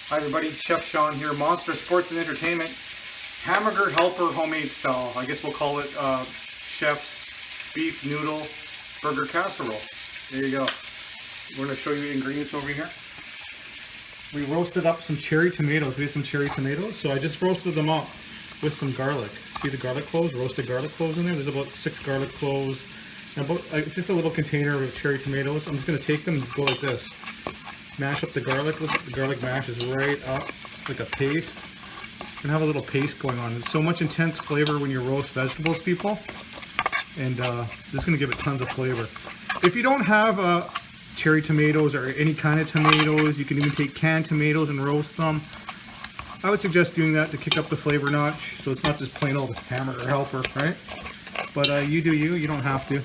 Hi everybody, Chef Sean here, MonStar's Sports and Entertainment, Hamburger Helper homemade style. I guess we'll call it Chef's Beef Noodle Burger Casserole. There you go. We're going to show you the ingredients over here. We roasted up some cherry tomatoes. We have some cherry tomatoes, so I just roasted them up with some garlic. See the garlic cloves, roasted garlic cloves in there? There's about 6 garlic cloves, and about just a little container of cherry tomatoes. I'm just going to take them and go like this. Mash up the garlic. Look, the garlic mashes right up like a paste. And have a little paste going on. There's so much intense flavor when you roast vegetables, people. And this is going to give it tons of flavor. If you don't have cherry tomatoes or any kind of tomatoes, you can even take canned tomatoes and roast them. I would suggest doing that to kick up the flavor notch, so it's not just plain old hamburger helper, right? But you do you. You don't have to.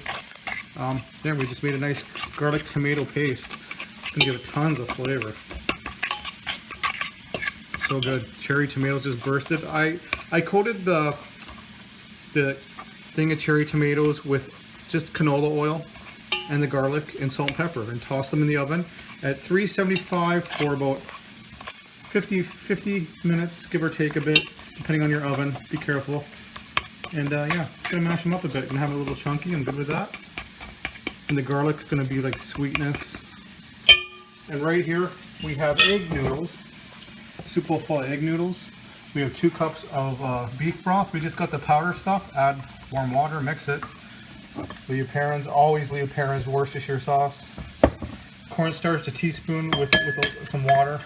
There, we just made a nice garlic tomato paste. It's going to give it tons of flavor. So good. Cherry tomatoes just bursted. I coated the thing of cherry tomatoes with just canola oil and the garlic and salt and pepper and tossed them in the oven at 375 for about 50 minutes, give or take a bit, depending on your oven. Be careful. And yeah, just going to mash them up a bit. Gonna have it a little chunky. I'm good with that. And the garlic's going to be like sweetness. And right here we have egg noodles, soup bowl full of egg noodles. We have 2 cups of beef broth. We just got the powder stuff. Add warm water, mix it. Leo Perrin's, always Leo Perrin's Worcestershire sauce. Cornstarch, a teaspoon with some water.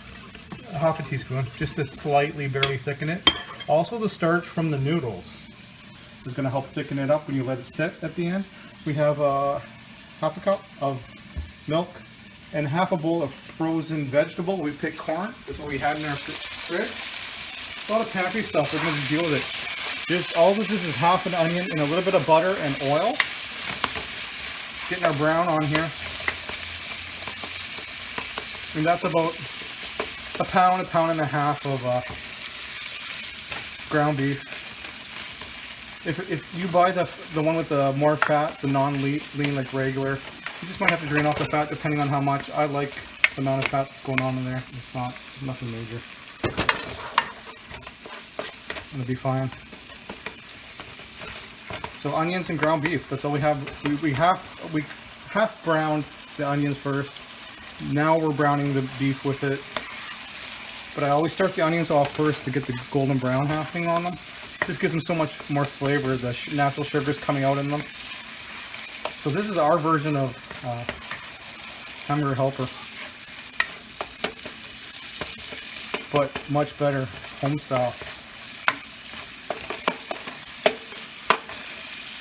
Half a teaspoon, just to slightly, barely thicken it. Also the starch from the noodles is going to help thicken it up when you let it sit at the end. We have half a cup of milk and half a bowl of frozen vegetable. We picked corn. That's what we had in our fridge. A lot of pantry stuff. We're going to deal with it. Just all this is half an onion and a little bit of butter and oil. Getting our brown on here. And that's about a pound and a half of ground beef. If you buy the one with the more fat, the non-lean like regular, you just might have to drain off the fat depending on how much. I like the amount of fat that's going on in there. It's not nothing major. It'll be fine. So onions and ground beef. That's all we have. We half browned the onions first. Now we're browning the beef with it. But I always start the onions off first to get the golden brown happening on them. This gives them so much more flavor. The natural sugar's coming out in them. So this is our version of hamburger helper, but much better, home style.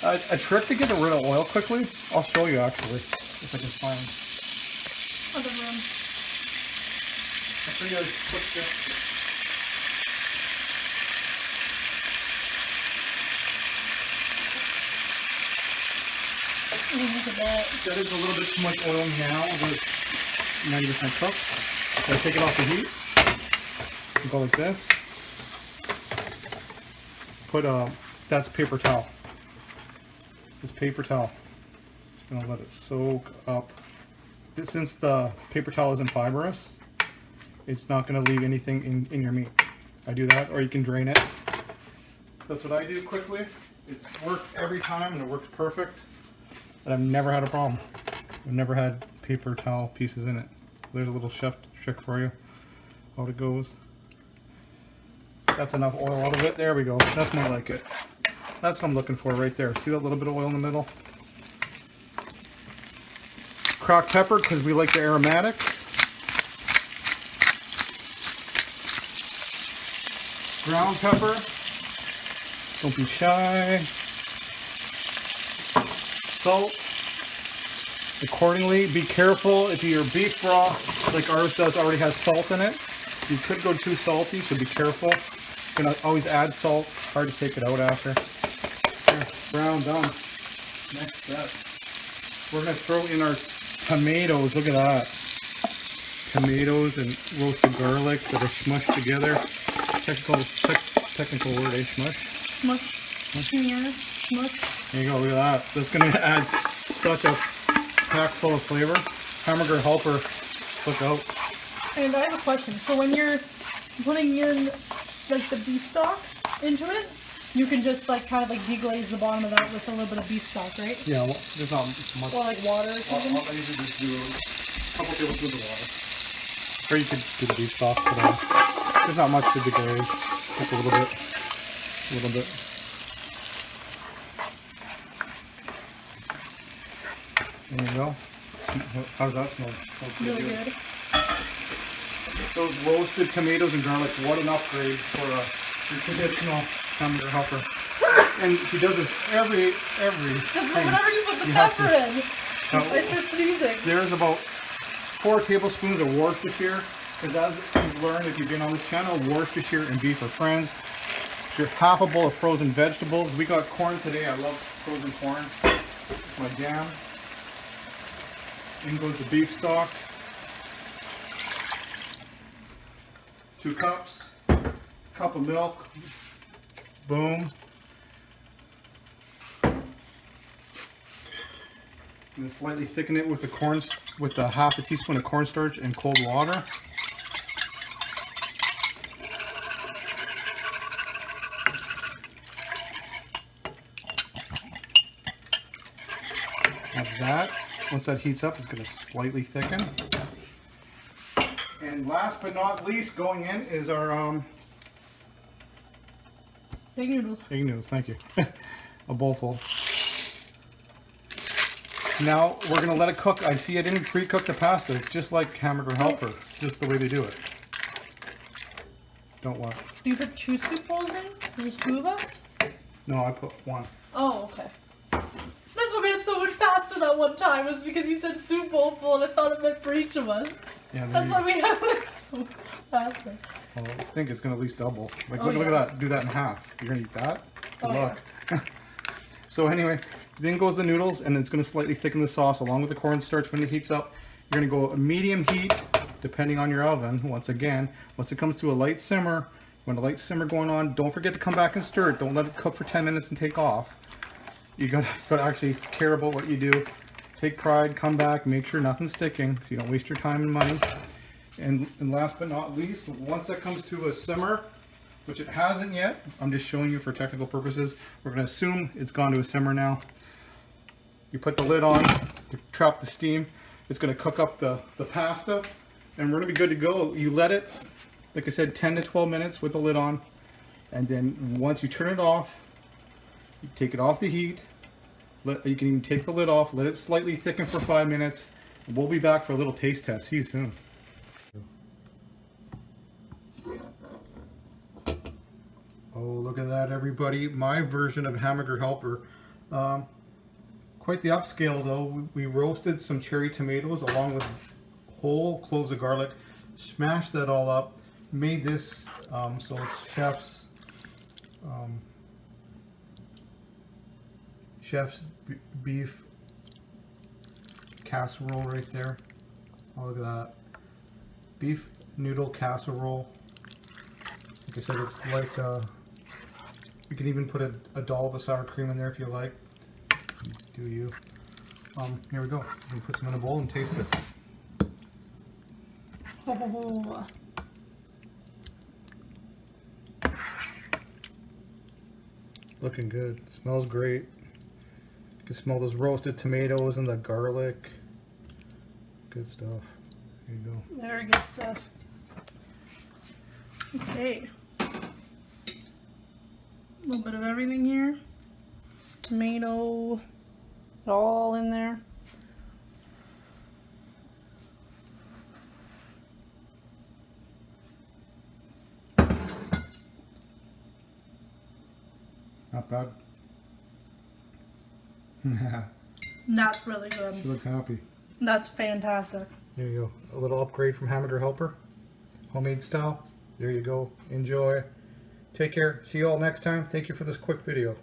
A trick to get rid of oil quickly, I'll show you actually, if I can find other room. I'll show you a quick trick. Look at that. That is a little bit too much oil now. It's 90% cooked. So I take it off the heat. Go like this. Put that's paper towel. It's paper towel. Just gonna let it soak up. Since the paper towel isn't fibrous, it's not gonna leave anything in your meat. I do that, or you can drain it. That's what I do quickly. It's worked every time and it works perfect. But I've never had a problem. I've never had paper towel pieces in it. There's a little chef trick for you. How it goes. That's enough oil out of it. There we go. That's more like it. That's what I'm looking for right there. See that little bit of oil in the middle? Cracked pepper because we like the aromatics. Ground pepper. Don't be shy. Salt accordingly. Be careful if your beef broth, like ours does, already has salt in it. You could go too salty, so be careful. You can always add salt. Hard to take it out after. There, brown done. Next step, we're going to throw in our tomatoes. Look at that. Tomatoes and roasted garlic that are smushed together. Technical word, eh? Smush. Smush. Yeah. Smush. There you go, look at that. That's going to add such a pack full of flavor. Hamburger helper, look out. And I have a question. So when you're putting in like the beef stock into it, you can just like kind of like deglaze the bottom of that with a little bit of beef stock, right? Yeah, well, there's not much. Or like water or something. I usually just do a couple tablespoons of water. Or you could do the beef stock, but there's not much to degrade. Just a little bit. A little bit. There you go. How does that smell? Really good. Those roasted tomatoes and garlic, what an upgrade for your traditional hamburger helper. And he does this every Just thing. whenever you put the You have pepper in, Now, I start sneezing. there's about 4 tablespoons of Worcestershire, because as you've learned if you've been on this channel, Worcestershire and beef are friends. Your half a bowl of frozen vegetables. We got corn today. I love frozen corn. My jam. In goes the beef stock. 2 cups. Cup of milk. Boom. And slightly thicken it with the corn, with a half a teaspoon of cornstarch and cold water. Like that. Once that heats up, it's going to slightly thicken. And last but not least, going in is our Big noodles. egg noodles. Thank you. A bowl full. Now we're going to let it cook. I see I didn't pre-cook the pasta. It's just like Hamburger Helper. Just the way they do it. Don't what? Do you put 2 soup bowls in? There's 2 of us? No, I put 1. Oh, okay. That's what made so much pasta that one time, was because you said soup bowl full and I thought it meant for each of us. Yeah, That's why we have like so much pasta. Well, I think it's going to at least double. Like, Oh, look at yeah. that. Do that in half. You're going to eat that? Good Oh, luck. So anyway, then goes the noodles, and it's going to slightly thicken the sauce along with the cornstarch. When it heats up, you're going to go a medium heat, depending on your oven. Once again, once it comes to a light simmer, when a light simmer going on, don't forget to come back and stir it. Don't let it cook for 10 minutes and take off. You got to actually care about what you do. Take pride, come back, make sure nothing's sticking so you don't waste your time and money. And last but not least, once that comes to a simmer, which it hasn't yet, I'm just showing you for technical purposes, we're going to assume it's gone to a simmer now. You put the lid on to trap the steam. It's going to cook up the pasta, and we're going to be good to go. You let it, like I said, 10 to 12 minutes with the lid on, and then once you turn it off, you take it off the heat. You can even take the lid off, let it slightly thicken for 5 minutes, and we'll be back for a little taste test. See you soon. Oh, look at that, everybody. My version of Hamburger Helper. Quite the upscale, though. We roasted some cherry tomatoes along with whole cloves of garlic. Smashed that all up. Made this, so it's chef's beef casserole right there. Oh, look at that. Beef noodle casserole. Like I said, it's like, you can even put a dollop of sour cream in there if you like. Do you. Here we go. You can put some in a bowl and taste it. Oh. Looking good. Smells great. You can smell those roasted tomatoes and the garlic. Good stuff. Here you go. Very good stuff. Okay. A little bit of everything here. Tomato. All in there. Not bad. That's really good. She looks happy. That's fantastic. There you go. A little upgrade from Hamburger Helper. Homemade style. There you go. Enjoy. Take care. See you all next time. Thank you for this quick video.